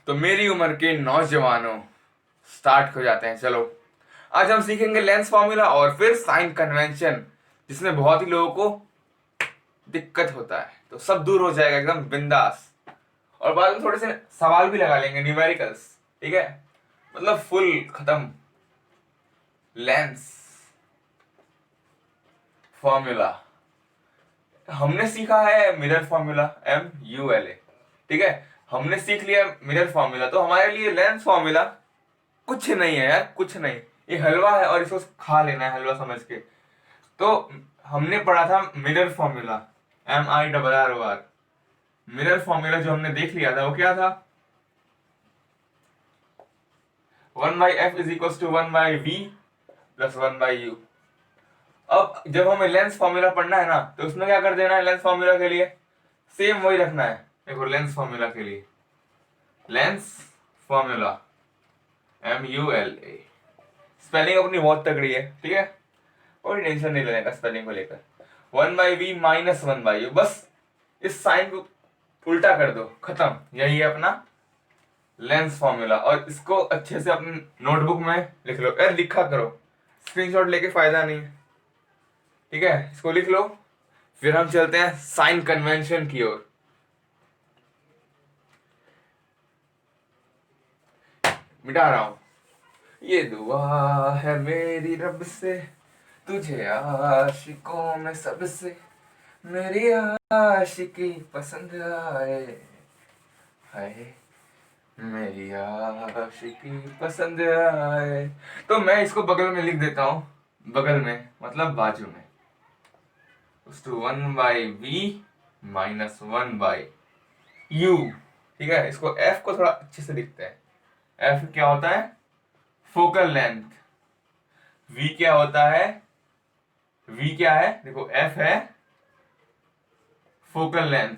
तो मेरी उम्र के नौजवानों, स्टार्ट हो जाते हैं। चलो, आज हम सीखेंगे लेंस फॉर्मूला और फिर साइन कन्वेंशन, जिसमें बहुत ही लोगों को दिक्कत होता है। तो सब दूर हो जाएगा एकदम बिंदास। और बाद में थोड़े से सवाल भी लगा लेंगे, न्यूमेरिकल्स। ठीक है, मतलब फुल खत्म लेंस फॉर्मूला। हमने सीखा है मिरर फॉर्मूला, MULA। ठीक है, हमने सीख लिया मिरर फॉर्मूला, तो हमारे लिए लेंस फॉर्मूला कुछ नहीं है यार, कुछ नहीं। ये हलवा है और इसको खा लेना है हलवा समझ के। तो हमने पढ़ा था mirror formula, MIRROR। Mirror formula जो हमने देख लिया था वो क्या था? 1/f is equal to 1/v plus 1/u। अब जब हमें लेंस फॉर्मूला पढ़ना है ना, तो उसमें क्या कर देना है? लेंस फॉर्मूला के लिए सेम वही रखना है। देखो, लेंस फॉर्मूला के लिए लेंस फॉर्मूला MULA। स्पेलिंग अपनी बहुत तगड़ी है, ठीक है, कोई टेंशन नहीं लेने का स्पेलिंग को लेकर। 1/v माइनस 1/u, बस इस साइन को उल्टा कर दो, खत्म। यही है अपना लेंस फॉर्मूला। और इसको अच्छे से अपने नोटबुक में लिख लो। यार लिखा करो, स्क्रीनशॉट लेके फायदा नहीं है। ठीक है, इसको लिख लो। फिर हम चलते हैं साइन कन्वेंशन की ओर। मिटा रहा हूं। ये दुआ है मेरी रब से, तुझे आशिकों में सबसे मेरी आशिकी पसंद आए, हाय मेरी आशिकी पसंद आए। तो मैं इसको बगल में लिख देता हूं, बगल में मतलब बाजू में। उस टू 1/v माइनस 1/u। ठीक है, इसको f को थोड़ा अच्छे से लिखते हैं। f क्या होता है? Focal length. v क्या होता है? v क्या है? देखो, f है फोकल लेंथ।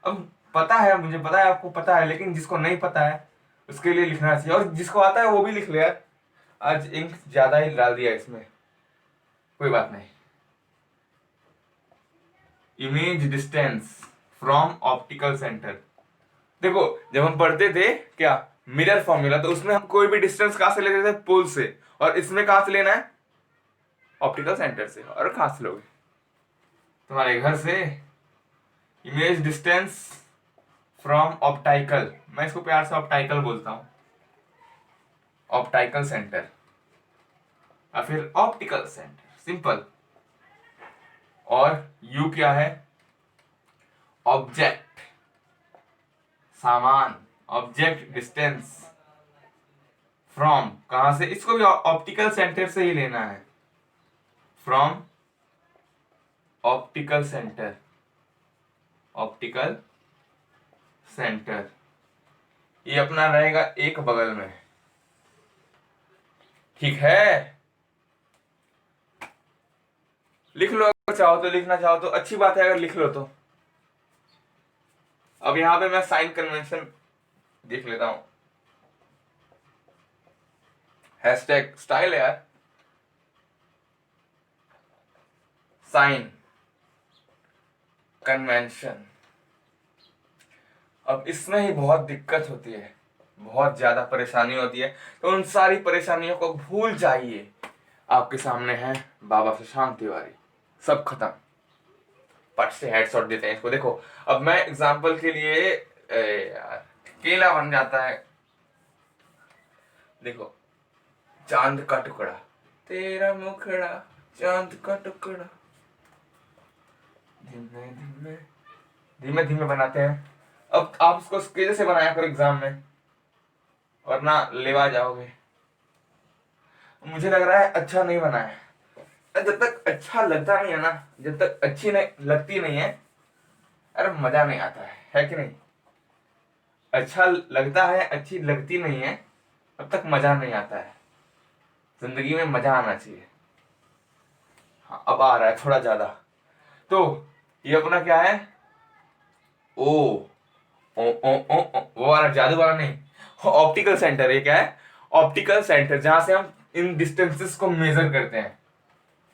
अब पता है, मुझे पता है, आपको पता है, लेकिन जिसको नहीं पता है उसके लिए लिखना चाहिए। और जिसको आता है वो भी लिख ले यार। आज इंक ज्यादा ही डाल दिया इसमें, कोई बात नहीं। Image distance from optical centre. देखो, जब हम पढ़ते थे क्या मिरर फॉर्मूला, तो उसमें हम कोई भी डिस्टेंस कहां से लेते थे? पोल से। और इसमें कहां से लेना है? ऑप्टिकल सेंटर से। और कहां से लोगे? तुम्हारे घर से। इमेज डिस्टेंस फ्रॉम ऑप्टाइकल, मैं इसको प्यार से ऑप्टाइकल बोलता हूं, ऑप्टाइकल सेंटर या फिर ऑप्टिकल सेंटर, सिंपल। और यू क्या है? ऑब्जेक्ट, सामान, ऑब्जेक्ट डिस्टेंस फ्रॉम, कहां से? इसको भी ऑप्टिकल सेंटर से ही लेना है, from optical centre, optical centre. ये अपना रहेगा एक बगल में, ठीक है। लिख लो अगर चाहो तो, लिखना चाहो तो अच्छी बात है, अगर लिख लो तो। अब यहां पे मैं साइन कन्वेंशन देख लेता हूं। हैशटैग स्टाइल है यार, साइन कन्वेंशन। अब इसमें ही बहुत दिक्कत होती है, बहुत ज्यादा परेशानी होती है। तो उन सारी परेशानियों को भूल जाइए। आपके सामने है बाबा सुशांत तिवारी, सब खत्म। पट से हेडशॉट देते हैं इसको। देखो, अब मैं एग्जांपल के लिए यार केला बन जाता है। देखो, चांद का टुकड़ा, तेरा मुखड़ा चांद का टुकड़ा, धीमे धीमे धीमे धीमे बनाते हैं। अब आप इसको स्केल से बनाया करो एग्जाम में, वरना लेवा जाओगे। मुझे लग रहा है अच्छा नहीं बना है। जब तक अच्छा लगता नहीं है ना, जब तक अच्छी नहीं लगती नहीं है, अरे मजा नहीं आता है कि नहीं? अच्छा लगता है, अच्छी लगती नहीं है, तब तक मजा नहीं आता है। जिंदगी में मजा आना चाहिए। हाँ, अब आ रहा है थोड़ा ज्यादा। तो ये अपना क्या है? ओ ओ वो वाला जादू वाला नहीं, ऑप्टिकल सेंटर। ये क्या है? ऑप्टिकल सेंटर, जहां से हम इन डिस्टेंसेस को मेजर करते हैं।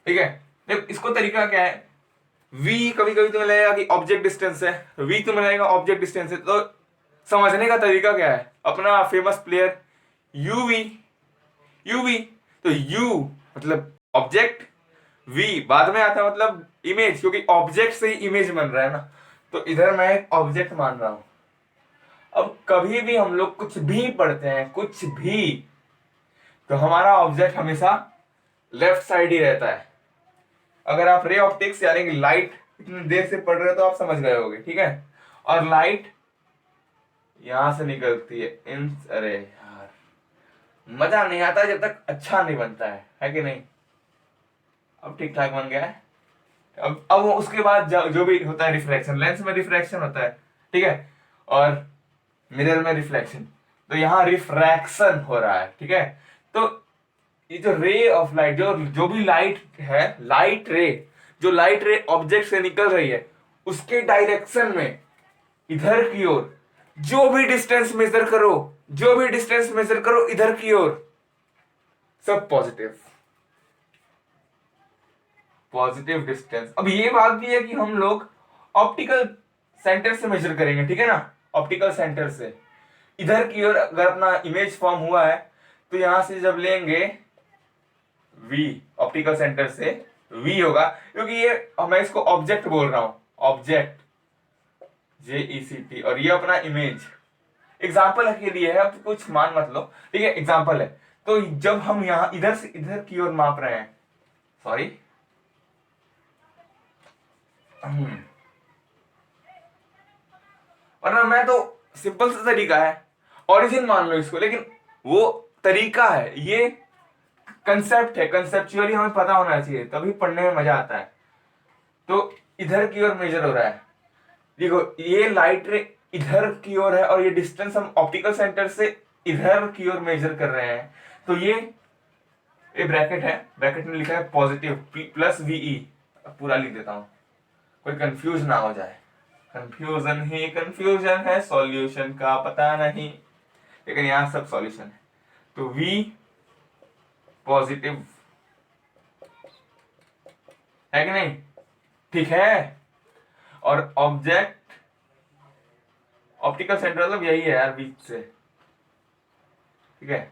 ठीक है, देखो इसको तरीका क्या है? v कभी कभी तुम्हें लगेगा कि ऑब्जेक्ट डिस्टेंस है, v तुम्हें लगेगा ऑब्जेक्ट डिस्टेंस है। तो समझने का तरीका क्या है? अपना फेमस प्लेयर यूवी, यूवी। तो यू मतलब ऑब्जेक्ट, वी बाद में आता है मतलब इमेज, क्योंकि ऑब्जेक्ट से ही इमेज बन रहा है ना, तो इधर मैं एक ऑब्जेक्ट मान रहा हूं। अब कभी भी हम लोग कुछ भी पढ़ते हैं, कुछ भी, तो हमारा ऑब्जेक्ट हमेशा लेफ्ट साइड ही रहता है। अगर आप रे ऑप्टिक्स यानी कि लाइट इतनी देर से पढ़ रहे हो तो आप समझ गए होगे, ठीक है। और लाइट यहां से निकलती है इन, अरे यार मजा नहीं आता जब तक अच्छा नहीं बनता है कि नहीं। अब ठीक ठाक बन गया है। अब उसके बाद जो भी होता है रिफ्रैक्शन, लेंस में रिफ्रैक्शन होता है, ठीक है, और मिरर में रिफ्लेक्शन। तो यहाँ रिफ्रैक्शन हो रहा है, ठीक है। तो ये जो रे ऑफ लाइट, जो भी लाइट है, लाइट रे, जो लाइट रे ऑब्जेक्ट से निकल रही है उसके डायरेक्शन में इधर की ओर जो भी डिस्टेंस मेजर करो, जो भी डिस्टेंस मेजर करो इधर की ओर, सब पॉजिटिव, पॉजिटिव डिस्टेंस। अब ये बात भी है कि हम लोग ऑप्टिकल सेंटर से मेजर करेंगे, ठीक है ना। ऑप्टिकल सेंटर से इधर की ओर अगर अपना इमेज फॉर्म हुआ है तो यहां से जब लेंगे V, ऑप्टिकल सेंटर से V होगा, क्योंकि ये मैं इसको ऑब्जेक्ट बोल रहा हूं, ऑब्जेक्ट JECT, और ये अपना इमेज एग्जाम्पल के लिए है, अब कुछ मान मत लो, ठीक है, एग्जाम्पल है। तो जब हम यहां इधर से इधर की ओर माप रहे हैं, सॉरी, वरना मैं तो सिंपल सा तरीका है, ओरिजिन मान लो इसको, लेकिन वो तरीका है, ये कंसेप्ट है, कंसेप्चुअली हमें पता होना चाहिए तभी पढ़ने में मजा आता है। तो इधर की ओर मेजर हो रहा है, देखो ये लाइट रे इधर की ओर है और ये डिस्टेंस हम ऑप्टिकल सेंटर से इधर की ओर मेजर कर रहे हैं। तो ये ब्रैकेट है, ब्रैकेट में लिखा है पॉजिटिव प्लस VE, पूरा लिख देता हूं कोई कंफ्यूज ना हो जाए। कंफ्यूजन ही कंफ्यूजन है, सॉल्यूशन का पता नहीं, लेकिन यहां सब सॉल्यूशन है। तो V पॉजिटिव है कि नहीं, ठीक है। और ऑब्जेक्ट ऑप्टिकल सेंटर मतलब यही है यार, बीच से, ठीक है।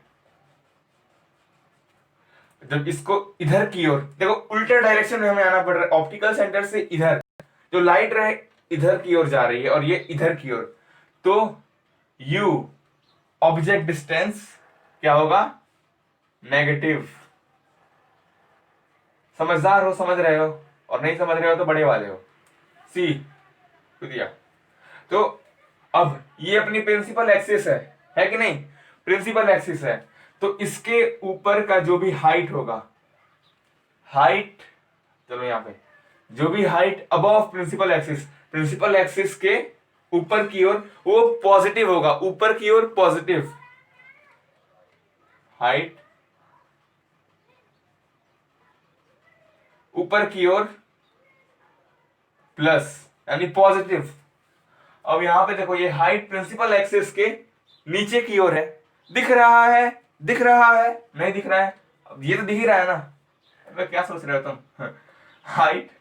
जब इसको इधर की ओर देखो, उल्टे डायरेक्शन में हमें आना पड़ रहा है, ऑप्टिकल सेंटर से इधर जो लाइट रहे इधर की ओर जा रही है और ये इधर की ओर, तो U ऑब्जेक्ट डिस्टेंस क्या होगा, नेगेटिव। समझदार हो, समझ रहे हो, और नहीं समझ रहे हो तो बड़े वाले हो। C तो दिया। तो अब ये अपनी प्रिंसिपल एक्सिस है कि नहीं, प्रिंसिपल एक्सिस है। तो इसके ऊपर का जो भी हाइट होगा, हाइट, चलो यहां पे जो भी height above principal axis, principal axis के ऊपर की ओर वो पॉजिटिव होगा, ऊपर की ओर पॉजिटिव, हाइट ऊपर की ओर प्लस यानी पॉजिटिव। अब यहां पे देखो ये हाइट प्रिंसिपल एक्सिस के नीचे की ओर है, दिख रहा है, दिख रहा है, नहीं दिख रहा है, अब ये तो दिख ही रहा है ना, अब क्या सोच रहे हो तुम हाइट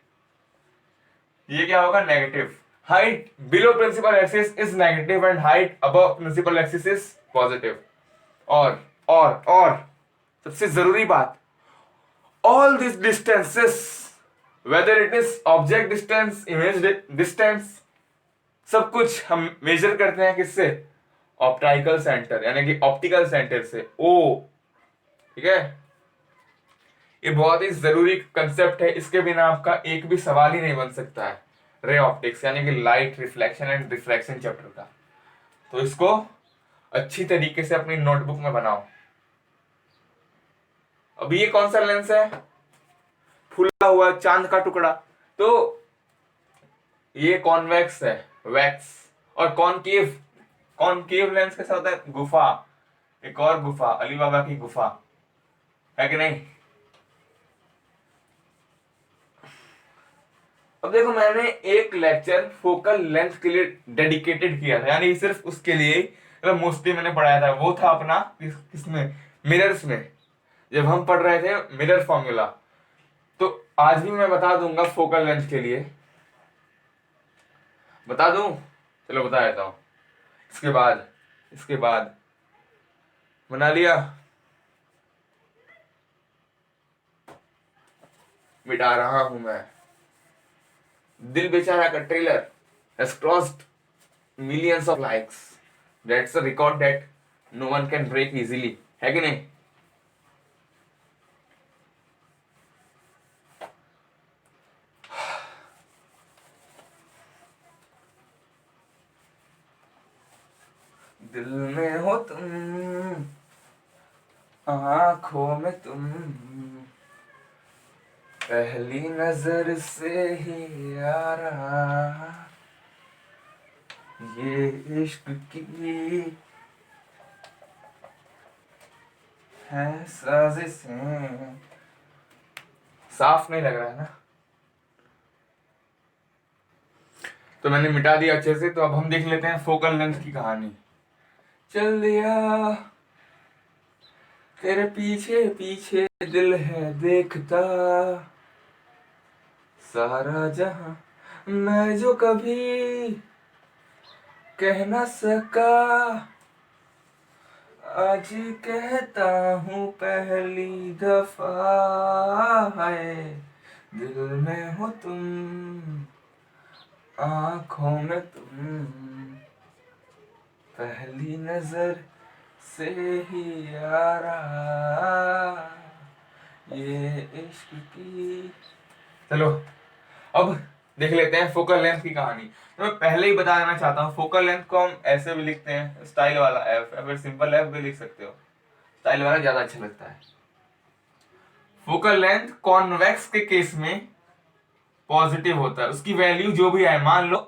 ये क्या होगा, negative. Height below principal axis is negative and height above principal axis is positive. और सबसे जरूरी बात, all these distances, whether it is object distance, image distance, सब कुछ हम मेजर करते हैं किससे, ऑप्टिकल सेंटर यानी कि ऑप्टिकल सेंटर से O, ठीक है। ये बहुत ही जरूरी कंसेप्ट है, इसके बिना आपका एक भी सवाल ही नहीं बन सकता है रे ऑप्टिक्स यानी कि light reflection and refraction chapter का। तो इसको अच्छी तरीके से अपनी नोटबुक में बनाओ। अब ये कौन सा लेंस है, फूला हुआ चांद का टुकड़ा, तो ये कॉन्वेक्स है, वैक्स। और कॉनकेव, कॉनकेव लेंस कैसा होता है, गुफा, एक और गुफा, अली बाबा की गुफा, है कि नहीं। अब देखो मैंने एक लेक्चर फोकल लेंथ के लिए डेडिकेटेड किया था, यानी सिर्फ उसके लिए मतलब मोस्टली मैंने पढ़ाया था, वो था अपना किसमें, मिरर्स में, जब हम पढ़ रहे थे मिरर फॉर्मूला। तो आज भी मैं बता दूंगा फोकल लेंथ के लिए, बता दूं, चलो बता देता हूं। इसके बाद बना लिया, मिटा रहा हूं मैं। दिल बेचारा का trailer has crossed millions of likes. That's a record that no one can break easily. है कि नहीं? दिल में हो तुम, आंखों में तुम, पहली नजर से ही यारा, ये इश्क की है साजिशें। साफ नहीं लग रहा है ना? तो मैंने मिटा दिया अच्छे से। तो अब हम देख लेते हैं फोकल लेंथ की कहानी। चल दिया तेरे पीछे पीछे दिल है देखता, सारा जहां मैं जो कभी कह ना सका, आज कहता हूँ पहली दफा है। दिल में हो तुम, आंखों में तुम, पहली नजर से ही यारा, ये इश्क की। चलो अब देख लेते हैं फोकल लेंथ की कहानी। तो मैं पहले ही बता देना चाहता हूँ, फोकल लेंथ को हम ऐसे भी लिखते हैं, स्टाइल वाला एफ, या फिर सिंपल एफ भी लिख सकते हो, स्टाइल वाला ज्यादा अच्छा लगता है। फोकल लेंथ कॉन्वेक्स के केस में पॉजिटिव होता है, उसकी वैल्यू जो भी है, मान लो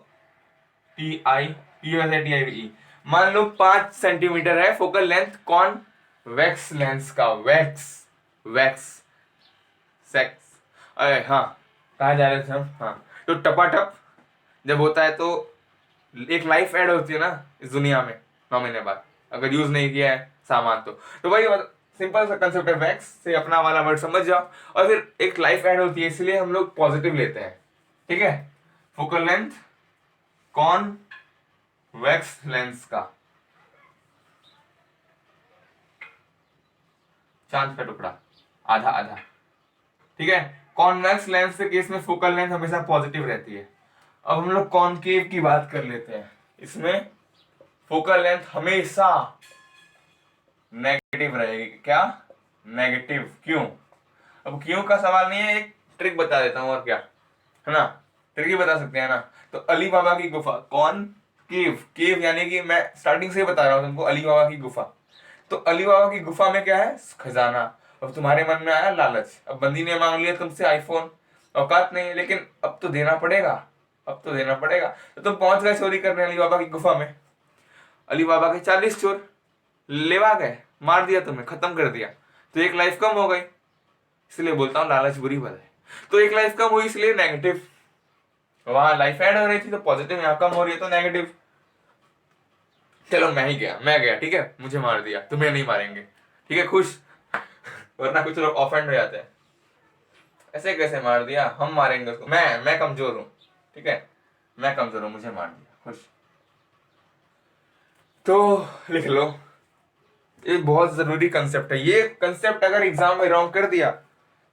टी आई, टी वैसे टी आई ई, मान लो 5 सेंटीमीटर है फोकल लेंथ कॉन्वेक्स लेंस का, वैक्स वैक्स सेक्स, अरे हाँ कहा जा रहे थे हम, हाँ। तो टपाटप जब होता है तो एक लाइफ ऐड होती है ना इस दुनिया में 9 महीने बाद, अगर यूज नहीं किया है सामान तो वही सिंपल सा कंसेप्ट है, वैक्स से अपना वाला वर्ड समझ जाओ। और फिर एक लाइफ ऐड होती है, इसलिए हम लोग पॉजिटिव लेते हैं, ठीक है। Focal length convex lens का, चांद का टुकड़ा, आधा आधा, ठीक है। कॉन्वेक्स लेंस के केस में फोकल लेंथ हमेशा पॉजिटिव रहती है। अब हम लोग कॉनकेव की बात कर लेते हैं। इसमें फोकल लेंथ हमेशा नेगेटिव रहेगी। क्या? नेगेटिव। क्यों? अब क्यों का सवाल नहीं है, एक ट्रिक बता देता हूं, और क्या है ना, ट्रिक ही बता सकते हैं ना। तो अली बाबा की गुफा, कौन केव, केव यानी कि मैं स्टार्टिंग से ही बता रहा हूं तुमको, अली बाबा की गुफा। तो अली बाबा की गुफा में क्या है? खजाना। अब तुम्हारे मन में आया लालच, अब बंदी ने मांग लिया तुमसे आईफोन, औकात नहीं है, लेकिन अब तो देना पड़ेगा, अब तो देना पड़ेगा। तो तुम पहुंच गए चोरी करने अली बाबा की गुफा में, अली बाबा के 40 चोर लेवा गए, मार दिया तुम्हें, खत्म कर दिया, तो एक लाइफ कम हो गई। इसलिए बोलता हूँ लालच बुरी बल है। तो एक लाइफ कम हुई इसलिए नेगेटिव, वहां लाइफ ऐड हो रही थी तो पॉजिटिव, यहाँ कम हो रही है तो नेगेटिव। चलो मैं गया, ठीक है, मुझे मार दिया, तुम्हें नहीं मारेंगे, ठीक है, खुश। वरना कुछ लोग ऑफेंड हो जाते हैं, ऐसे कैसे मार दिया, हम मारेंगे उसको, मैं कमजोर हूं, ठीक है, मैं कमजोर हूं, मुझे मार दिया, खुश। तो लिख लो, ये बहुत जरूरी कंसेप्ट है। ये कंसेप्ट अगर एग्जाम में रॉन्ग कर दिया,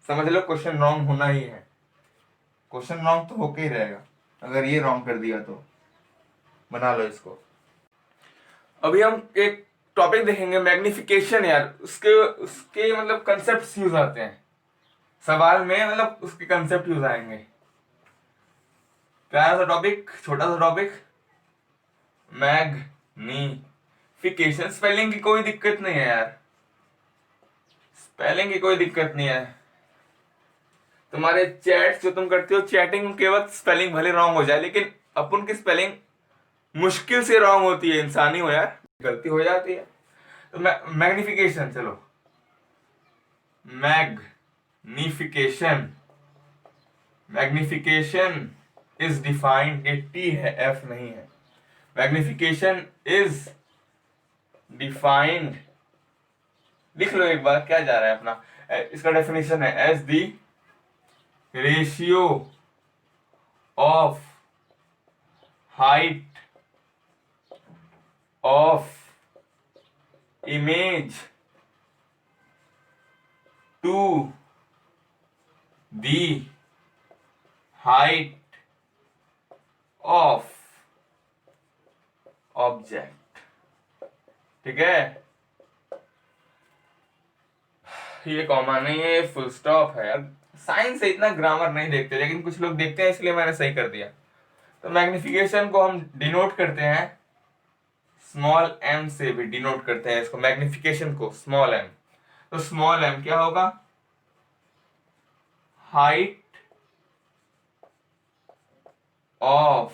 समझ लो क्वेश्चन रॉन्ग होना ही है, क्वेश्चन रॉन्ग तो होके ही रहेगा। अगर ये रॉन्ग कर दिया तो बना लो इसको। अभी हम एक टॉपिक देखेंगे, मैग्निफिकेशन। यार उसके उसके मतलब कंसेप्ट यूज आते हैं सवाल में, मतलब उसके कंसेप्ट यूज आएंगे। प्यारा सा टॉपिक, छोटा सा टॉपिक, मैग्निफिकेशन। स्पेलिंग की कोई दिक्कत नहीं है यार, स्पेलिंग की कोई दिक्कत नहीं है। तुम्हारे चैट जो तुम करते हो, चैटिंग के वक्त स्पेलिंग भले रॉन्ग हो जाए, लेकिन अपन की स्पेलिंग मुश्किल से रॉन्ग होती है, इंसानी हो यार, गलती हो जाती है। तो मैग्निफिकेशन, चलो मैग्निफिकेशन, मैग्निफिकेशन इज डिफाइंड, ये टी है एफ नहीं है। मैग्निफिकेशन इज डिफाइंड, लिख लो एक बार, क्या जा रहा है अपना, इसका डेफिनेशन है as the ratio of height of image to the height of object. ठीक है, ये कॉमा नहीं है, ये फुल स्टॉप है। साइंस से इतना ग्रामर नहीं देखते, लेकिन कुछ लोग देखते हैं, इसलिए मैंने सही कर दिया। तो मैग्निफिकेशन को हम डिनोट करते हैं स्मॉल एम से, भी डिनोट करते हैं इसको, मैग्निफिकेशन को स्मॉल एम। तो स्मॉल एम क्या होगा, हाइट ऑफ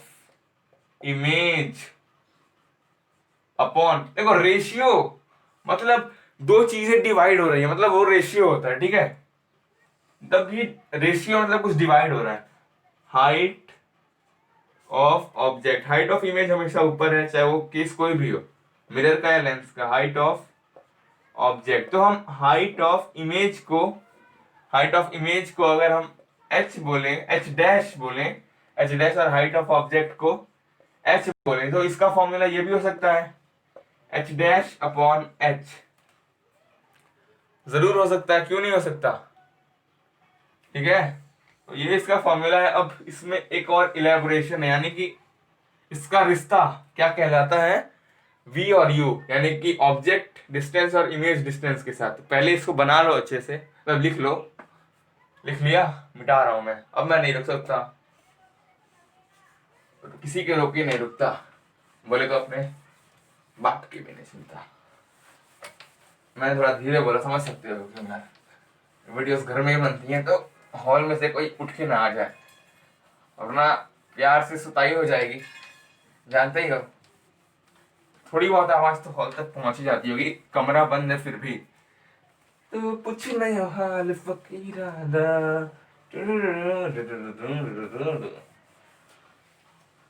इमेज अपॉन, देखो रेशियो मतलब दो चीजें डिवाइड हो रही है, मतलब वो रेशियो होता है। ठीक है, तब ये रेशियो मतलब कुछ डिवाइड हो रहा है। Height of object, height of image हमेशा ऊपर है, चाहे वो केस कोई भी हो, मिरर का या लेंस का। हाइट ऑफ ऑब्जेक्ट, तो हम हाइट ऑफ इमेज को, हाइट ऑफ इमेज को अगर हम एच बोले, एच डैश बोले, एच डैश, और हाइट ऑफ ऑब्जेक्ट को एच बोले, तो इसका फॉर्मूला ये भी हो सकता है एच डैश अपॉन एच। जरूर हो सकता है, क्यों नहीं हो सकता। ठीक है, तो ये इसका फॉर्मूला है। अब इसमें एक और इलेबोरेशन है, यानी कि इसका रिश्ता क्या कहलाता है, v और u, यानी कि ऑब्जेक्ट डिस्टेंस और इमेज डिस्टेंस के साथ। पहले इसको बना लो अच्छे से, मतलब लिख लो। लिख लिया, मिटा रहा हूं मैं, अब मैं नहीं रुक सकता, तो किसी के रोके नहीं रुकता, बोले तो अपने बाप की भी नहीं सुनता। मैंने थोड़ा धीरे बोला, समझ सकते हो, क्योंकि मैं वीडियोस घर में ही बनती हैं, तो हॉल में से कोई उठ के ना आ जाए, वरना प्यार से सुताई हो जाएगी, जानते ही हो। थोड़ी बहुत आवाज तो हॉल तक पहुंच ही जाती होगी, कमरा बंद है फिर भी। तो पूछ नहीं हाल फकीरा दा,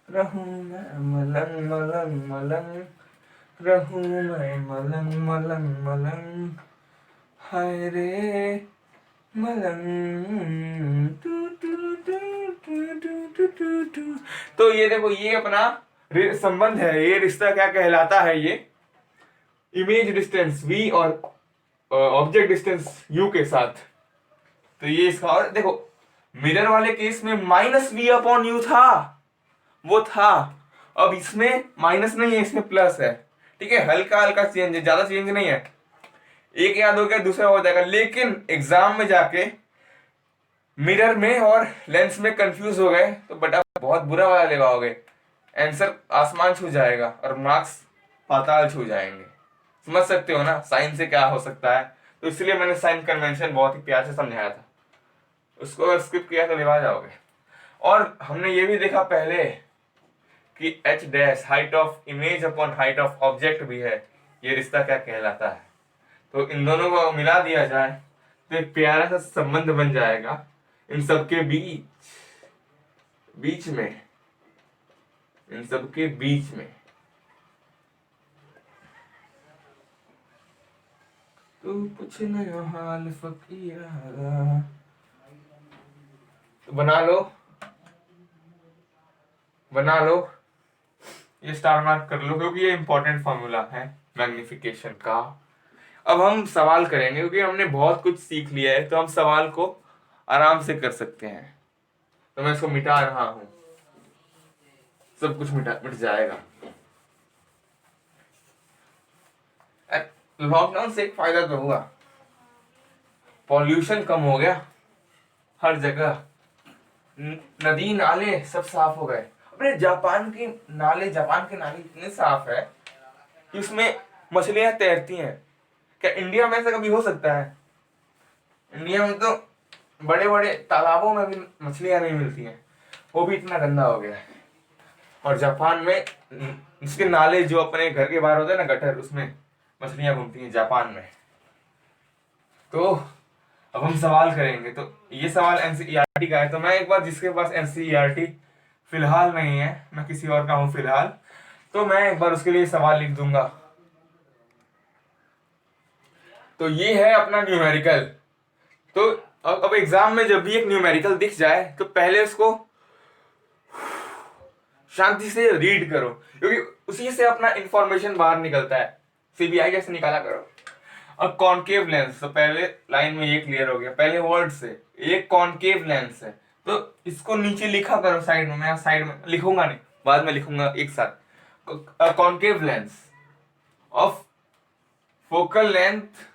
रहूं मैं मलंग मलंग मलंग, रहूं मैं मलंग मलंग मलंग, हाय रे मलंग टू टू टू टू टू टू टू टू। तो ये देखो, ये अपना संबंध है, ये रिश्ता क्या कहलाता है, ये इमेज डिस्टेंस v और ऑब्जेक्ट डिस्टेंस u के साथ। तो ये इसका, और देखो मिरर वाले केस में माइनस v अपॉन यू था, वो था। अब इसमें माइनस नहीं है, इसमें प्लस है। ठीक है, हल्का हल्का चेंज है, ज्यादा चेंज नहीं है, एक याद हो गया दूसरा हो जाएगा। लेकिन एग्जाम में जाके मिरर में और लेंस में कंफ्यूज हो गए तो बटा बहुत बुरा वाला लगाओगे, आंसर आसमान छू जाएगा और मार्क्स पाताल छू जाएंगे। समझ सकते हो ना साइन से क्या हो सकता है। तो इसलिए मैंने साइन कन्वेंशन बहुत ही प्यार से समझाया था, उसको अगर स्किप किया तो निभा जाओगे। और हमने ये भी देखा पहले कि H dash height of image upon height of object भी है, ये रिश्ता क्या कहलाता है। तो इन दोनों को मिला दिया जाए तो एक प्यारा सा संबंध बन जाएगा इन सबके बीच में, इन सबके बीच में। तू पूछ न हाल फकीरा, तो बना लो, बना लो, ये स्टार मार्क कर लो, क्योंकि ये इंपॉर्टेंट फॉर्मूला है मैग्निफिकेशन का। अब हम सवाल करेंगे, क्योंकि हमने बहुत कुछ सीख लिया है, तो हम सवाल को आराम से कर सकते हैं। तो मैं इसको मिटा रहा हूं, सब कुछ मिट जाएगा। लॉकडाउन से एक फायदा तो हुआ, पॉल्यूशन कम हो गया, हर जगह नदी नाले सब साफ हो गए। अपने जापान के नाले इतने साफ है कि उसमें मछलियां तैरती हैं। क्या इंडिया में ऐसा कभी हो सकता है? इंडिया में तो बड़े बड़े तालाबों में भी मछलियां नहीं मिलती हैं, वो भी इतना गंदा हो गया है। और जापान में इसके नाले जो अपने घर के बाहर होते हैं ना, गटर, उसमें मछलियां घूमती हैं जापान में। तो अब हम सवाल करेंगे, तो ये सवाल एनसीईआरटी का है। तो मैं एक बार, जिसके पास एनसीईआरटी फिलहाल नहीं है, मैं किसी और का हूं फिलहाल, तो मैं एक बार उसके लिए सवाल लिख दूंगा। तो ये है अपना न्यूमेरिकल। तो अब एग्जाम में जब भी एक न्यूमेरिकल दिख जाए तो पहले उसको शांति से रीड करो, क्योंकि उसी से अपना इंफॉर्मेशन बाहर निकलता है। सीबीआई जैसे निकाला करो, और कॉनकेव लेंस, तो पहले लाइन में ये क्लियर हो गया, पहले वर्ड से एक कॉनकेव लेंस है, तो इसको नीचे लिखा करो साइड में, मैं साइड में लिखूंगा नहीं, बाद में लिखूंगा एक साथ। Concave lens of focal length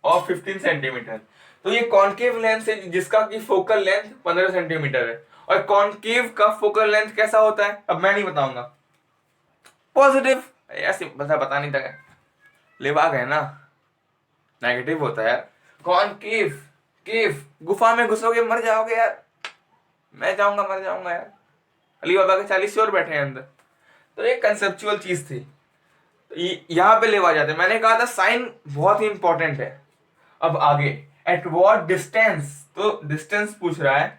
of 15 centimetre. तो ये कॉनकेव लेंस है जिसका की फोकल लेंथ 15 सेंटीमीटर है। और कॉनकेव का फोकल लेंथ कैसा होता है अब मैं नहीं बताऊंगा, पॉजिटिव, ऐसे बता नहीं था, लेवा गए ना, नेगेटिव होता है यार। कॉनकेव, केव, गुफा में घुसोगे मर जाओगे यार, मैं जाऊंगा मर जाऊंगा यार, अली बाबा के 40 चोर बैठे हैं अंदर। तो ये कंसेप्चुअल चीज थी, यहाँ पे लेवा जाते, मैंने कहा था साइन बहुत ही इंपॉर्टेंट है। अब आगे, एट वॉट डिस्टेंस, तो डिस्टेंस पूछ रहा है,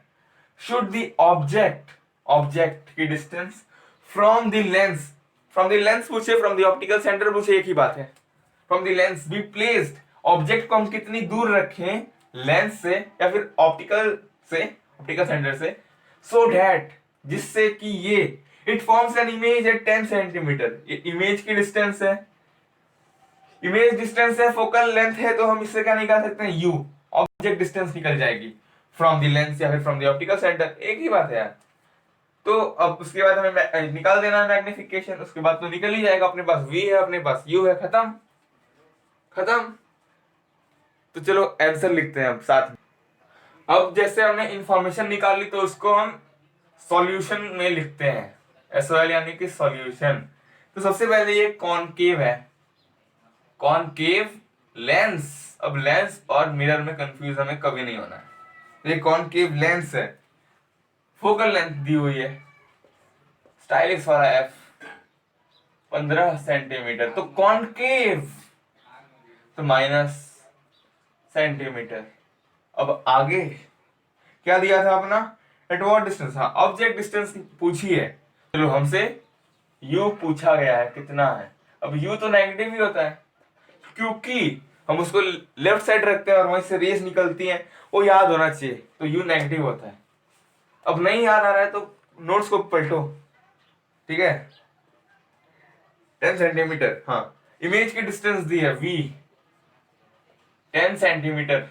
शुड द ऑब्जेक्ट, ऑब्जेक्ट की distance from the lens, from the lens पूछे, फ्रॉम द ऑप्टिकल सेंटर पूछे, एक ही बात है, from the lens be placed, object को हम कितनी दूर रखें लेंस से या फिर ऑप्टिकल से, ऑप्टिकल सेंटर से, सो डैट, जिससे कि ये, it forms an image at 10 centimetre, ये इमेज की डिस्टेंस है, इमेज डिस्टेंस है, फोकल लेंथ है, तो हम इससे क्या निकाल सकते हैं, यू, ऑब्जेक्ट डिस्टेंस निकल जाएगी फ्रॉम द लेंस या फिर फ्रॉम द ऑप्टिकल सेंटर, एक ही बात है यार। तो अब उसके बाद हमें निकाल देना है मैग्निफिकेशन, उसके बाद तो निकल ही जाएगा, अपने पास v है, अपने पास u है, खत्म खत्म। तो चलो आंसर लिखते हैं अब साथ में। अब जैसे हमने इंफॉर्मेशन निकाली तो उसको हम सॉल्यूशन में लिखते हैं, एसओएल यानी कि सॉल्यूशन। तो सबसे पहले ये कॉनकेव है, कॉनकेव लेंस, अब लेंस और मिरर में कंफ्यूज हमें कभी नहीं होना है। ये कॉनकेव लेंस है, फोकल लेंथ दी हुई है, स्टाइलिश वाला एफ 15 सेंटीमीटर, तो कॉनकेव तो माइनस सेंटीमीटर। अब आगे क्या दिया था अपना, एट व्हाट डिस्टेंस, हाँ ऑब्जेक्ट डिस्टेंस पूछी है, चलो हमसे u पूछा गया है कितना है। अब u तो नेगेटिव ही होता है क्योंकि हम उसको लेफ्ट साइड रखते हैं और वहीं से रेस निकलती हैं, वो याद होना चाहिए, तो u नेगेटिव होता है। अब नहीं याद आ रहा है तो नोट्स को पलटो, ठीक है, 10 सेंटीमीटर, हाँ इमेज की डिस्टेंस दी है v 10 सेंटीमीटर,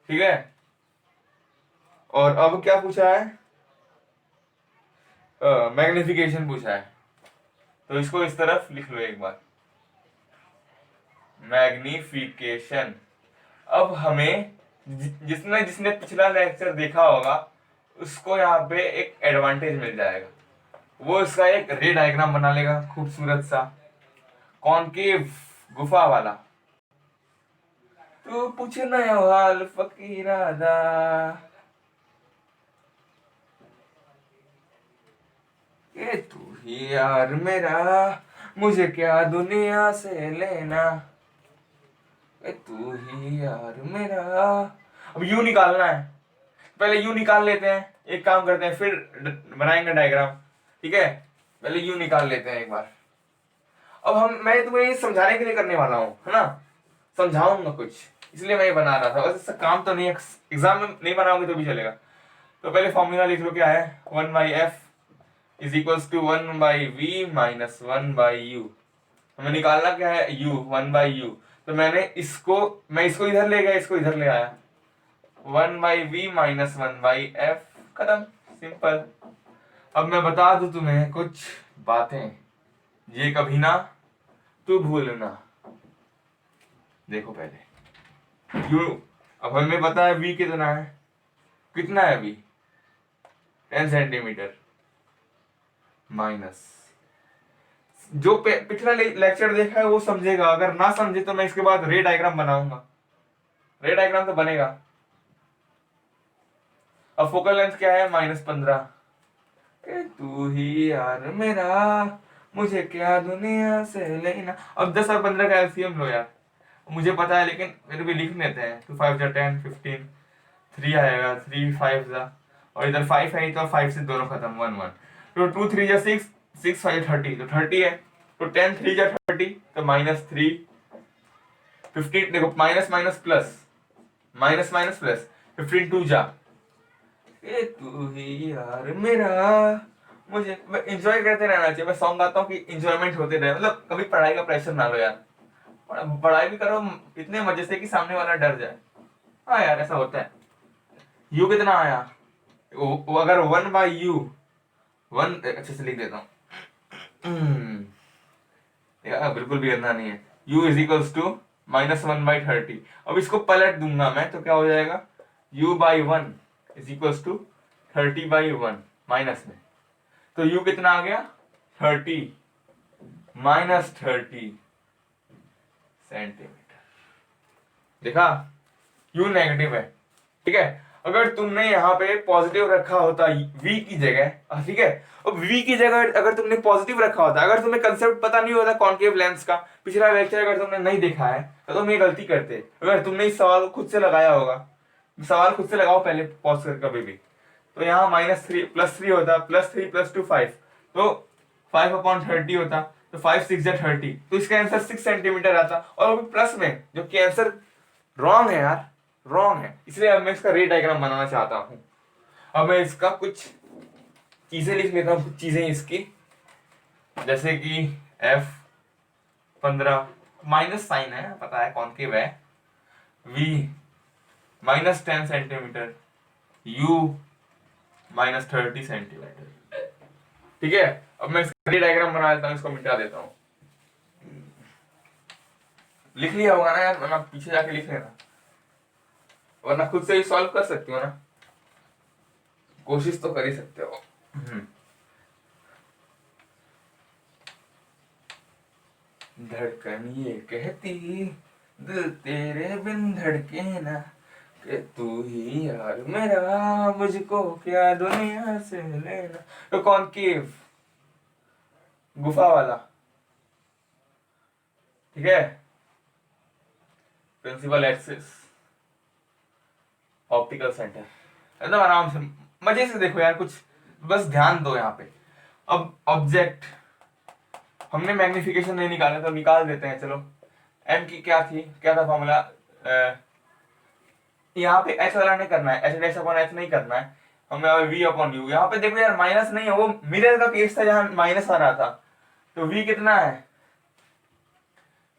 ठीक है। और अब क्या पूछा है, मैग्निफिकेशन पूछा है, तो इसको इस तरफ लिख लो एक बार, मैग्निफिकेशन। अब हमें जिसने जिसने पिछला लेक्चर देखा होगा उसको यहाँ पे एक एडवांटेज मिल जाएगा, वो इसका एक रे डायग्राम बना लेगा खूबसूरत सा, कॉनकेव गुफा वाला। तू पूछना हाल फकीरादा, ये तू ही यार मेरा, मुझे क्या दुनिया से लेना, ये तू ही यार मेरा। अब यू निकालना है, पहले यू निकाल लेते हैं, एक काम करते हैं फिर बनाएंगे डायग्राम, ठीक है, पहले यू निकाल लेते हैं एक बार। अब मैं तुम्हें ये समझाने के लिए करने वाला हूँ, है ना, समझाऊंगा कुछ, इसलिए मैं ये बना रहा था, वैसे काम तो नहीं, एग्जाम में नहीं बनाओगे तो भी चलेगा। तो पहले फॉर्मूला लिख लो, क्या है, 1/f is equals to 1/v minus 1/u। हमें निकालना क्या है, u, 1/u, तो मैं इसको इधर ले गया, इसको इधर ले आया, 1/v माइनस 1/f, खत्म, सिंपल। अब मैं बता दूं तुम्हें कुछ बातें, ये कभी ना तू भूलना। देखो पहले यू, अब हमें पता है v कितना है, कितना है v, 10 सेंटीमीटर, माइनस, जो पिछला लेक्चर देखा है वो समझेगा, अगर ना समझे तो मैं इसके बाद रे डायग्राम बनाऊंगा, रे डायग्राम तो बनेगा। अब फोकल लेंथ क्या है, -15, तू ही यार मेरा, मुझे क्या दुनिया से लेना। अब 10 और 15 का एलसीएम लो यार, मुझे पता है लेकिन फिर भी लिख लेते हैं, 2 5 10 15, 3 आएगा, 3 5 जा, और इधर 5 है तो 5 से दोनों खत्म, 1 1, तो 2 3 जा 6, 6 5 30, तो 30 है, तो 10 3 जा 30, तो -3, 15, देखो minus minus plus, minus minus plus, 15 2 जा, ए तू ही यार मेरा, मुझे एंजॉय करते रहना चाहिए, मैं सॉन्ग गाता हूँ कि एंजॉयमेंट होते रहे, मतलब कभी पढ़ाई का प्रेशर ना लो यार, पढ़ाई भी करो इतने मजे से कि सामने वाला डर जाए। हाँ यार ऐसा होता है। यू कितना आया? अगर 1/u, 1 अच्छे से लिख देता हूँ। यार बिल्कुल भी करना नहीं है। u is equals to -1/30। अब इसको पलट दूंगा मैं तो क्या हो जाएगा? u/1 is equals to 30/1 minus में। तो u कितना आ गया? 30 -30 सेंटीमीटर। देखा, u नेगेटिव है। ठीक है, अगर तुमने यहाँ पे पॉजिटिव रखा होता v की जगह, ठीक है, अब v की जगह अगर तुमने पॉजिटिव रखा होता, अगर तुम्हें कंसेप्ट पता नहीं होता कॉन्केव लेंस का, पिछला लेक्चर अगर तुमने नहीं देखा है तो तुम ये गलती करते। अगर तुमने इस सवाल को खुद से लगाया होगा, सवाल खुद से लगाओ पहले पॉज कर कभी भी, तो यहाँ -3 +3 होता, +3 + 2 5, तो 5/30 होता, तो 5 6 जा 30, तो इसका आंसर 6 सेंटीमीटर आता, और वो भी प्लस में, जो कि आंसर रॉन्ग है यार, रॉन्ग है। इसलिए अब मैं इसका रे डायग्राम बनाना चाहता हूं। अब मैं इसका कुछ चीजें लिख लेता हूं, कुछ चीजें इसकी, जैसे कि F15 माइनस साइन है, पता है कॉन्केव है, V -10 सेंटीमीटर, U -30 सेंटीमीटर। ठीक है, अब मैं इसका रे डायग्राम बना लेता हूं, इसको मिटा देता हूं। लिख लिया होगा ना यार, वरना पीछे जाके लिख लेना, वरना खुद से ही सॉल्व कर सकते हो ना, कोशिश तो कर ही सकते हो। धड़कन ये कहती दिल तेरे बिन धड़के ना, कि तू ही यार मेरा, मुझको क्या दुनिया से लेना। तो कॉन्केव, गुफा वाला, ठीक है, प्रिंसिपल एक्सिस, ऑप्टिकल सेंटर, एकदम आराम से मजे से देखो यार, कुछ बस ध्यान दो यहाँ पे। अब ऑब्जेक्ट, हमने मैग्निफिकेशन नहीं निकाला तो निकाल देते हैं, चलो। एम की क्या थी, क्या था फॉर्मूला? यहाँ पे एच वाला नहीं करना है, h' नहीं करना है हमें, v/u। यहाँ पे देखो यार माइनस नहीं है, वो मिरर का केस था जहां माइनस आ रहा था, तो v कितना है?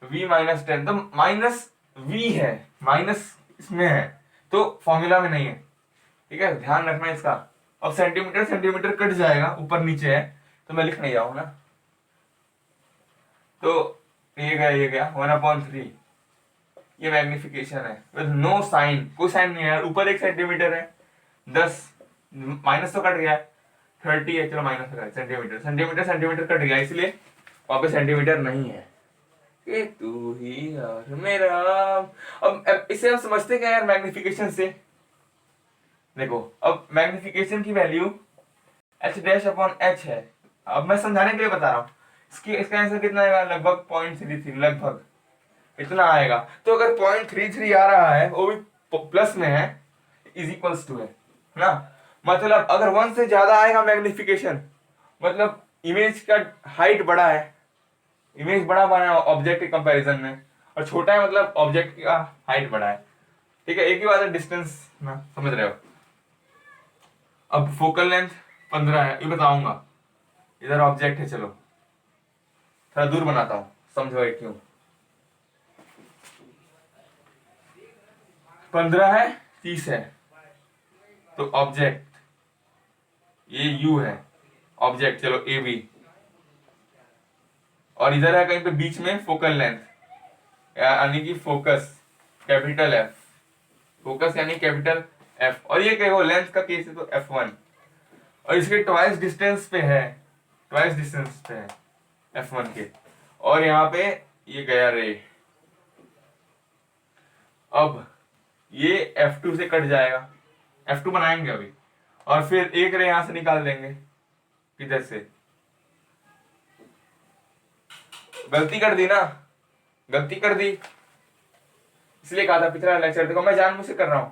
v -10, तो माइनस v है, माइनस इसमें है, तो फॉर्मूला में नहीं है। ठीक है, ध्यान रखना इसका। अब सेंटीमीटर सेंटीमीटर कट जाएगा, ऊपर नीचे है, तो मैं लिख नहीं जाऊँ ना, तो ये गया 1/3। ये मैग्निफिकेशन है विद नो साइन, कोई साइन नहीं है, ऊपर 1 सेंटीमीटर है, 10 माइनस तो कट गया, 30 है, चलो माइनस का सेंटीमीटर, सेंटीमीटर सेंटीमीटर कट गया, इसलिए वहां पे सेंटीमीटर नहीं है। कि तू ही यार मेरा। अब इसे हम समझते क्या यार मैग्निफिकेशन से? देखो, अब मैग्निफिकेशन की वैल्यू h'/h है। अब मैं समझाने के लिए बता रहा हूँ, इसका आंसर कितना आएगा? लगभग 0.33, लगभग इतना आएगा। तो अगर 0.33 आ रहा है, वो भी प्लस में है, इज इक्वल्स टू है ना, मतलब अगर 1 से ज्यादा आएगा मैग्निफिकेशन, मतलब इमेज का हाइट बड़ा है, इमेज बड़ा बना है ऑब्जेक्ट के कंपैरिजन में, और छोटा है मतलब ऑब्जेक्ट का हाइट बड़ा है। ठीक है, एक ही बात है, डिस्टेंस ना, समझ रहे हो। अब फोकल लेंथ 15 है, ये बताऊंगा। इधर ऑब्जेक्ट है, चलो थोड़ा दूर बनाता हूं, समझो ये क्यों। 15 है, 30 है, तो ऑब्जेक्ट ये u है, ऑब्जेक्ट चलो ए बी, और इधर है कहीं पे बीच में फोकल लेंथ, यानी कि फोकस कैपिटल F, फोकस यानी कैपिटल F, और ये क्या लेंथ का केस है तो F1, और इसके ट्वाइस डिस्टेंस पे है, ट्वाइस डिस्टेंस पे है F1 के, और यहाँ पे ये गया रे। अब ये F2 से कट जाएगा, F2 बनाएंगे अभी, और फिर एक रे यहां से निकाल देंगे, किधर से, गलती कर दी ना, गलती कर दी, इसलिए कहा था पिछला लेक्चर देखो, मैं जानबूझ से कर रहा हूं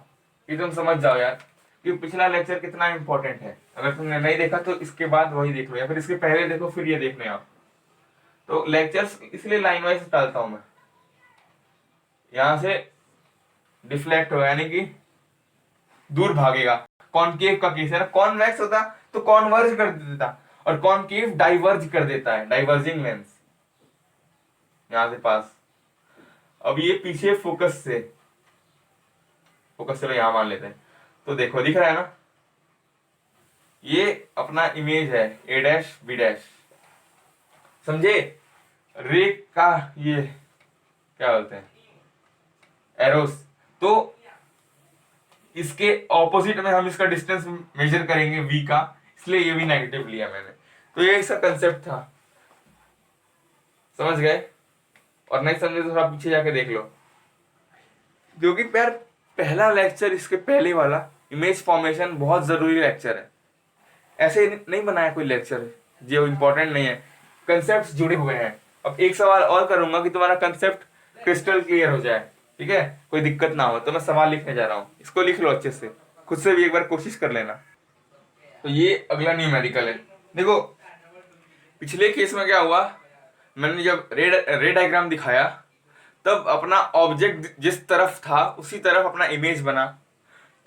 कि तुम समझ जाओ यार कि पिछला लेक्चर कितना इंपॉर्टेंट है। अगर तुमने नहीं देखा तो इसके बाद वही देख लो, या फिर इसके पहले देखो फिर ये देखने आओ। तो लेक्चर्स इसलिए लाइन वाइज डालता हूं मैं, यहां से डिफ्लेक्ट हो यानी कि दूर भागेगा। कॉनकेव का केस है ना, कॉन्वेक्स होता तो कॉन्वर्ज कर देता, और कॉनकेव डाइवर्ज कर देता है, डाइवर्जिंग लेंस यहां से पास। अब ये पीछे फोकस चलो यहाँ मान लेते हैं। तो देखो दिख रहा है ना, ये अपना इमेज है ए डैश बी डैश, समझे? रे का ये क्या बोलते हैं, एरोस। तो इसके ऑपोजिट में हम इसका डिस्टेंस मेजर करेंगे v का, इसलिए ये भी नेगेटिव लिया मैंने। तो ये इसका कंसेप्ट था, समझ गए? और नहीं समझे तो थोड़ा पीछे जाके देख लो, क्योंकि यार पहला लेक्चर इसके पहले वाला इमेज फॉर्मेशन बहुत जरूरी लेक्चर है। ऐसे नहीं बनाया कोई लेक्चर जो इम्पोर्टेंट नहीं है, कंसेप्ट जुड़े हुए हैं। अब एक सवाल और करूंगा कि तुम्हारा कंसेप्ट क्रिस्टल क्लियर हो जाए, ठीक है, कोई दिक्कत ना हो। तो मैं सवाल लिखने जा रहा हूँ, इसको लिख लो अच्छे से, खुद से भी एक बार कोशिश कर लेना। तो ये अगला न्यूमेरिकल है। देखो पिछले केस में क्या हुआ, मैंने जब रे डायग्राम दिखाया तब अपना ऑब्जेक्ट जिस तरफ था उसी तरफ अपना इमेज बना,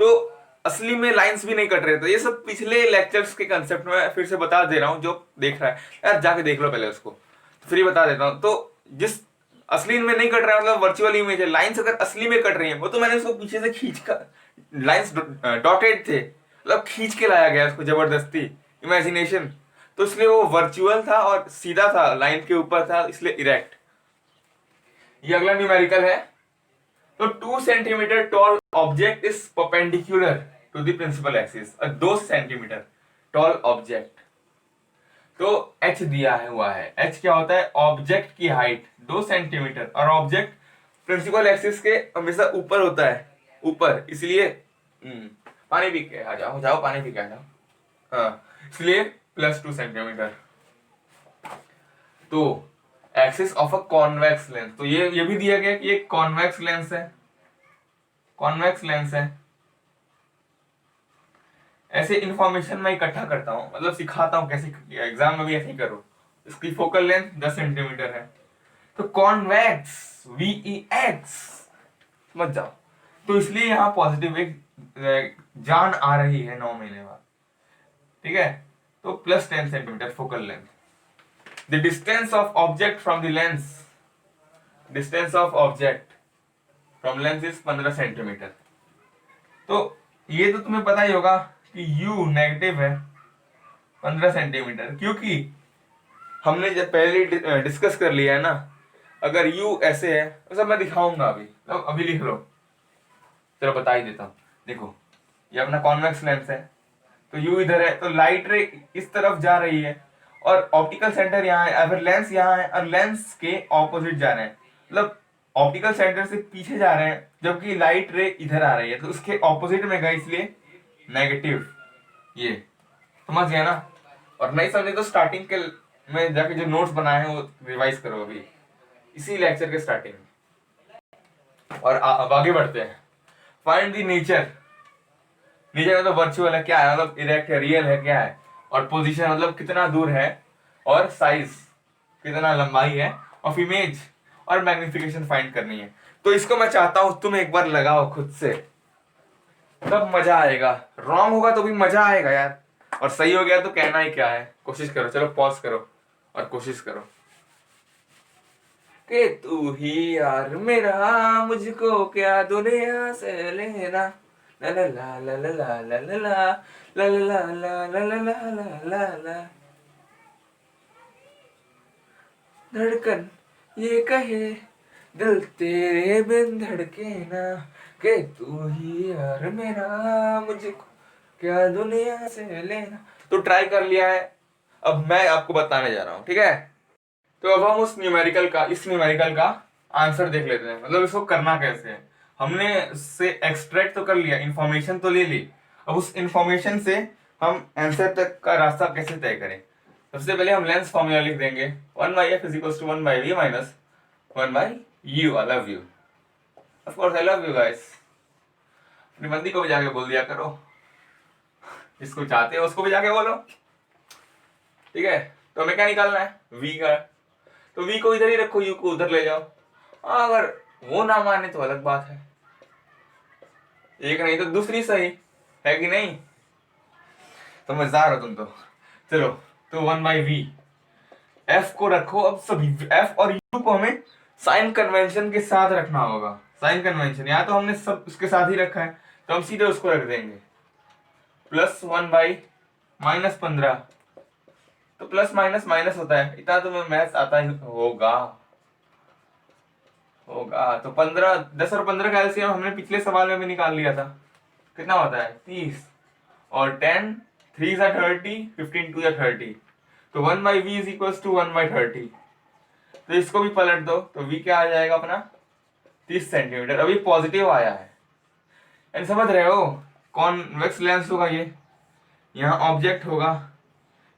तो असली में लाइंस भी नहीं कट रहे थे। ये सब पिछले लेक्चर्स के कंसेप्ट में फिर से बता दे रहा हूँ, जो देख रहा है यार जाके देख लो पहले उसको, तो फिर बता देता हूँ। तो जिस असली में नहीं कट रहा है मतलब वर्चुअल इमेज है, लाइंस अगर असली में कट रही है वो तो मैंने उसको पीछे से खींच कर, लाइंस डॉटेड थे मतलब खींच के लाया गया उसको जबरदस्ती, इमेजिनेशन। तो इसलिए वो वर्चुअल था और सीधा था, लाइन के ऊपर था, इसलिए इरेक्ट। ये अगला न्यूमेरिकल है। तो 2 centimetre tall object is perpendicular to the principal axis, 2 centimetre tall object. तो h दिया है हुआ है, h क्या होता है, ऑब्जेक्ट की हाइट 2 सेंटीमीटर, और ऑब्जेक्ट प्रिंसिपल एक्सिस के हमेशा ऊपर होता है, ऊपर, इसलिए पानी पी के आ जाओ, जाओ पानी पी के आ जाओ, हाँ, इसलिए +2 सेंटीमीटर। तो axis of a convex lens, तो ये भी दिया गया कि ये कॉन्वेक्स लेंस है, कॉन्वेक्स लेंस है। ऐसे इंफॉर्मेशन मैं इकट्ठा करता हूँ, मतलब सिखाता हूँ कैसे, एग्जाम में भी ऐसे ही करो। इसकी फोकल लेंथ 10 सेंटीमीटर है। तो कॉन्वेक्स VEX मत जाओ, तो इसलिए यहाँ पॉजिटिव एक जान आ रही है 9 महीने बाद, ठीक है। तो +10 centimetre focal length. The distance of object from the lens, distance of object from lens is 15 centimetre. तो ये तो तुम्हें पता ही होगा कि u नेगेटिव है 15 सेंटीमीटर, क्योंकि हमने जब पहले डिस्कस कर लिया है ना, अगर u ऐसे है तो सब मैं दिखाऊंगा अभी, तो अभी लिख लो, चलो बता ही देता हूँ। देखो ये अपना कॉन्वेक्स लेंस है, तो u इधर है, तो लाइट रे इस तरफ जा रही है और ऑप्टिकल सेंटर यहाँ है, अगर लेंस यहाँ है और लेंस के ऑपोजिट जा रहे हैं, मतलब ऑप्टिकल सेंटर से पीछे जा रहे हैं, जबकि लाइट रे इधर आ रही है, तो उसके ऑपोजिट में गए, इसलिए नेगेटिव। ये समझ गया ना? और नहीं समझे तो स्टार्टिंग के में जाके जो नोट्स बनाए हैं वो रिवाइज करो अभी इसी लेक्चर के स्टार्टिंग में। और अब आगे बढ़ते हैं। फाइंड द नेचर, नेचर मतलब वर्चुअल है क्या है, मतलब इरेक्ट है, रियल है क्या है, और पोजीशन मतलब कितना दूर है, और साइज कितना लंबाई है ऑफ इमेज, और मैग्निफिकेशन फाइंड करनी है। तो इसको मैं चाहता हूं तुम एक बार लगाओ खुद से, तब मजा आएगा। रॉन्ग होगा तो भी मजा आएगा यार, और सही हो गया तो कहना ही क्या है। कोशिश करो, चलो पॉज करो और कोशिश करो। कि तू ही यार मेरा, मुझको क्या दुनिया से लेना, ला ला ला ला ला ला ला ला ला ला ला ला ला ला ला ला ला। धड़कन ये कहे दिल तेरे बिन धड़के ना, के तू ही यार मेरा, मुझको क्या दुनिया से लेना। तो ट्राई कर लिया है, अब मैं आपको बताने जा रहा हूँ, ठीक है। तो अब हम उस न्यूमेरिकल का, इस न्यूमेरिकल का आंसर देख लेते हैं, मतलब इसको करना कैसे है। हमने इससे एक्सट्रैक्ट तो कर लिया, इंफॉर्मेशन तो ले ली, अब उस इंफॉर्मेशन से हम आंसर तक का रास्ता कैसे तय करें। सबसे पहले हम लेंस फॉर्मूला लिख देंगे, 1/f is equals to 1/v minus 1/u। I love you, of course I love you guys. अपनी बंदी को भी जाके बोल दिया करो, जिसको चाहते हो उसको भी जाके बोलो, ठीक है। तो हमें क्या निकालना है, v का। तो v को इधर ही रखो, u को उधर ले जाओ। अगर वो ना माने तो अलग बात है, एक नहीं तो दूसरी सही है कि नहीं। समझदार हो तुम तो। चलो तो 1/v, f को रखो, अब सभी f और u को हमें साइन कन्वेंशन के साथ रखना होगा। साइन कन्वेंशन या तो हमने सब उसके साथ ही रखा है तो हम सीधे उसको रख देंगे। +1/-15, तो प्लस माइनस माइनस होता है, इतना तो मैथ्स आता ही होगा। तो 15, 10 और 15 का एलसीएम हमने पिछले सवाल में भी निकाल लिया था। कितना होता है 30, और 10 3 सा 30, 15 2 या 30, तो 1/v इज इक्वल टू 1/30। तो इसको भी पलट दो तो v क्या आ जाएगा अपना 30 सेंटीमीटर। अभी पॉजिटिव आया है, यानी समझ रहे हो, कॉन्वेक्स लेंस होगा ये, यहाँ ऑब्जेक्ट होगा,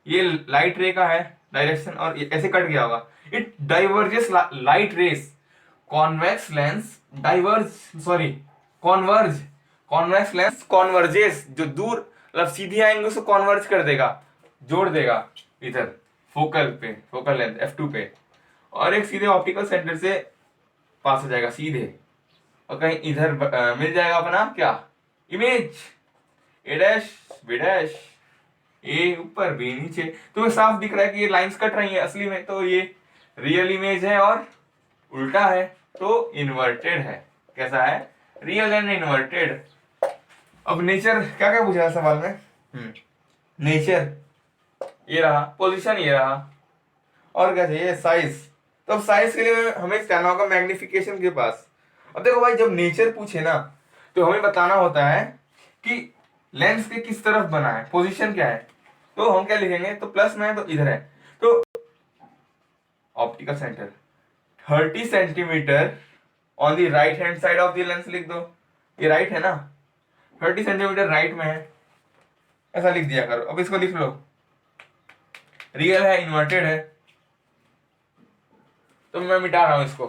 ये लाइट रे का है डायरेक्शन, और ये ऐसे कट गया होगा, it diverges light rays. Convex lens diverge, sorry converge, convex lens converges, जो दूर मतलब सीधी आएंगे उसको कॉन्वर्ज कर देगा, जोड़ देगा इधर फोकल पे, फोकल लेंथ f2 पे, और एक सीधे ऑप्टिकल सेंटर से पास हो जाएगा सीधे, और कहीं इधर मिल जाएगा अपना क्या इमेज, ए डैश बी डैश, ए ऊपर बी नीचे। तो साफ दिख रहा है कि ये लाइंस कट रही है असली में, तो ये रियल इमेज है और उल्टा है तो इन्वर्टेड है। कैसा है, रियल एंड इन्वर्टेड। अब नेचर क्या क्या पूछा है सवाल में, नेचर ये रहा, पोजीशन ये रहा, और क्या चाहिए साइज। तो अब साइज के लिए हमें जाना होगा मैग्निफिकेशन के पास। अब देखो भाई जब नेचर पूछे ना तो हमें बताना होता है कि लेंस के किस तरफ बना है, पोजीशन क्या है, तो हम क्या लिखेंगे, तो प्लस में है तो इधर है, तो optical centre 30 centimetre on the right hand side of the lens लिख दो, ये राइट है ना, 30 सेंटीमीटर राइट में है, ऐसा लिख दिया करो। अब इसको लिख लो, रियल है इन्वर्टेड है, तो मैं मिटा रहा हूं इसको।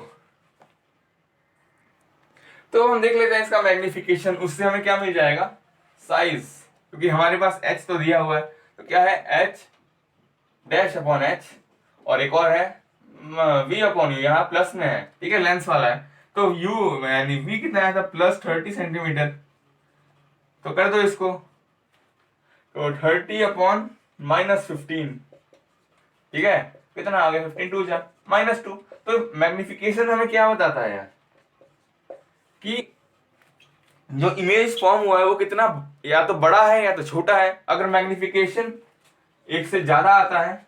तो हम देख लेते हैं इसका मैग्निफिकेशन, उससे हमें क्या मिल जाएगा साइज, क्योंकि हमारे पास h तो दिया हुआ है, तो क्या है h डैश अपॉन h, और एक और है v अपॉन u, यहाँ प्लस में है, ठीक है लेंस वाला है, तो u यानी v कितना आया था +30 सेंटीमीटर, तो कर दो इसको, तो 30 अपॉन -15, ठीक है कितना आ गया 15 2 जा -2। तो मैग्निफिकेशन हमें क्या बताता है यार, कि जो इमेज फॉर्म हुआ है वो कितना या तो बड़ा है या तो छोटा है। अगर मैग्निफिकेशन 1 से ज्यादा आता है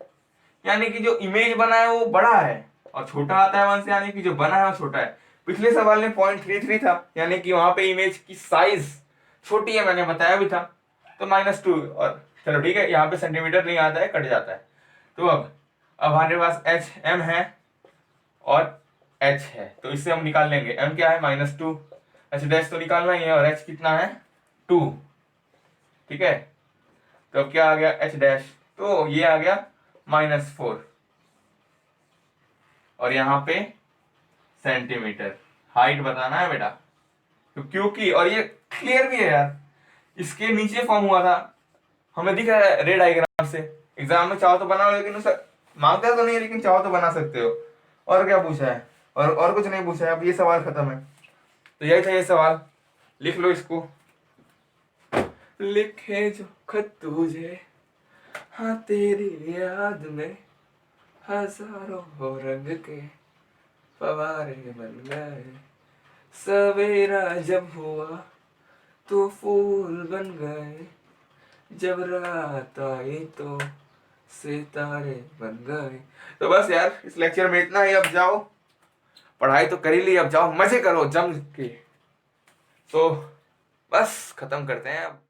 यानी कि जो इमेज बना है वो बड़ा है, और छोटा आता है 1 से यानी कि जो बना है वो छोटा है। पिछले सवाल में 0.33 था, यानी कि वहां पे इमेज की साइज छोटी है, मैंने बताया भी था, तो -2, और चलो ठीक है यहाँ पे सेंटीमीटर नहीं आता है, कट जाता है। तो अब हमारे पास h m है और h है, तो इससे हम निकाल लेंगे, m क्या है -2, h डैश तो निकालना ही है, और h कितना है 2, ठीक है। तो अब क्या आ गया h डैश, तो ये आ गया -4, और यहाँ पे सेंटीमीटर हाइट बताना है बेटा, तो क्योंकि और ये क्लियर भी है यार, इसके नीचे फॉर्म हुआ था, हमें दिख रहा है रेड डायग्राम से। एग्जाम में चाहो तो बनाओ, लेकिन उसे मांगता तो नहीं है, लेकिन चाहो तो बना सकते हो। और क्या पूछा है, और कुछ नहीं पूछा है, अब ये सवाल खत्म है। तो यही था ये सवाल, लिख लो इसको, लिखे जो खत तुझे हाँ तेरी याद में हजारों हो रंग के फवारे बन गए, सवेरा जब हुआ तो फूल बन गए, जब रात आई तो सितारे बन गए। तो बस यार इस लेक्चर में इतना ही, अब जाओ पढ़ाई तो कर ही ली, अब जाओ मजे करो जम के। तो बस खत्म करते हैं अब।